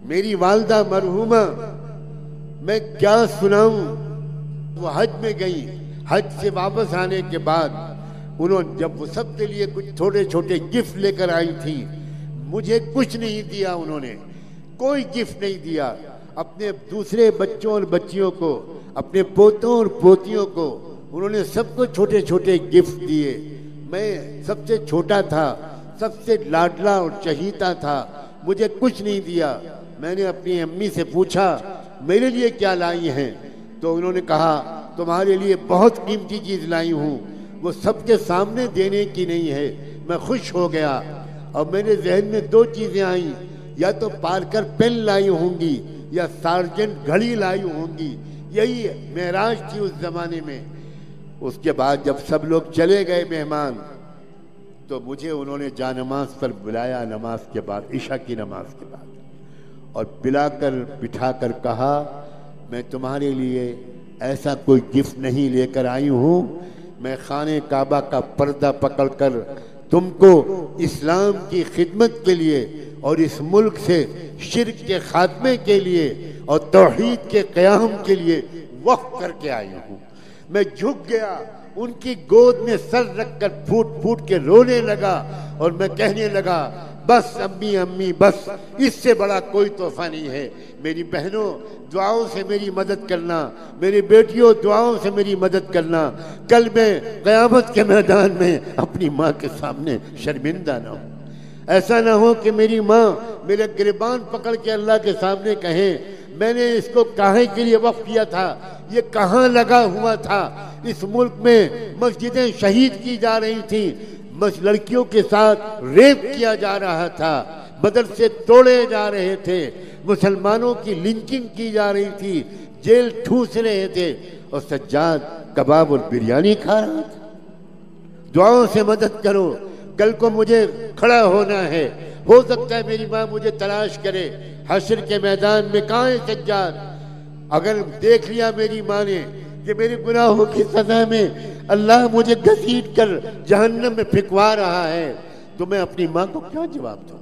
मेरी वालदा मरहूमा, मैं क्या सुनाऊं। वो हज में गई, हज से वापस आने के बाद उन्होंने जब वो सबके लिए कुछ छोटे छोटे गिफ्ट लेकर आई थी, मुझे कुछ नहीं दिया। उन्होंने कोई गिफ्ट नहीं दिया। अपने दूसरे बच्चों और बच्चियों को, अपने पोतों और पोतियों को उन्होंने सबको छोटे छोटे गिफ्ट दिए। मैं सबसे छोटा था, सबसे लाडला और चहीता था, मुझे कुछ नहीं दिया। मैंने अपनी अम्मी से पूछा मेरे लिए क्या लाई हैं, तो उन्होंने कहा तुम्हारे लिए बहुत कीमती चीज़ लाई हूँ, वो सबके सामने देने की नहीं है। मैं खुश हो गया और मेरे जहन में दो चीज़ें आई, या तो पार्कर पेन लाई होंगी या सार्जेंट घड़ी लाई होंगी। यही मेराज थी उस जमाने में। उसके बाद जब सब लोग चले गए मेहमान, तो मुझे उन्होंने जानमाज पर बुलाया, नमाज के बाद, इशा की नमाज के बाद, और पिलाकर बिठाकर कहा मैं तुम्हारे लिए ऐसा कोई गिफ्ट नहीं लेकर आई हूँ, मैं खाने काबा का पर्दा पकड़कर तुमको इस्लाम की खिदमत के लिए और इस मुल्क से शिर्क के खात्मे के लिए और तौहीद के क़याम के लिए वक्फ करके आई हूँ। मैं झुक गया, उनकी गोद में सर रखकर फूट फूट के रोने लगा और मैं कहने लगा बस अम्मी अम्मी बस, इससे बड़ा कोई तोहफा नहीं है। मेरी बहनों दुआओं से मेरी मदद करना, मेरी बेटियों दुआओं से मेरी मदद करना। कल मैं क़यामत के मैदान में अपनी माँ के सामने शर्मिंदा ना हूँ। ऐसा ना हो कि मेरी माँ मेरे गिरबान पकड़ के अल्लाह के सामने कहे मैंने इसको काहे के लिए वक्फ किया था, ये कहाँ लगा हुआ था। इस मुल्क में मस्जिदें शहीद की जा रही थी, लड़कियों के साथ रेप किया जा रहा था, मदरसे तोड़े जा रहे थे, मुसलमानों की लिंचिंग की जा रही थी, जेल ठूस रहे थे, और सज्जाद कबाब और बिरयानी खा रहा था। दुआओं से मदद करो, कल को मुझे खड़ा होना है। हो सकता है मेरी माँ मुझे तलाश करे हश्र के मैदान में, कहाँ है सज्जाद। अगर देख लिया मेरी माँ ने कि मेरे गुनाहों की सजा में अल्लाह मुझे घसीट कर जहन्नम में फेंकवा रहा है, तो मैं अपनी माँ को क्या जवाब दूँ।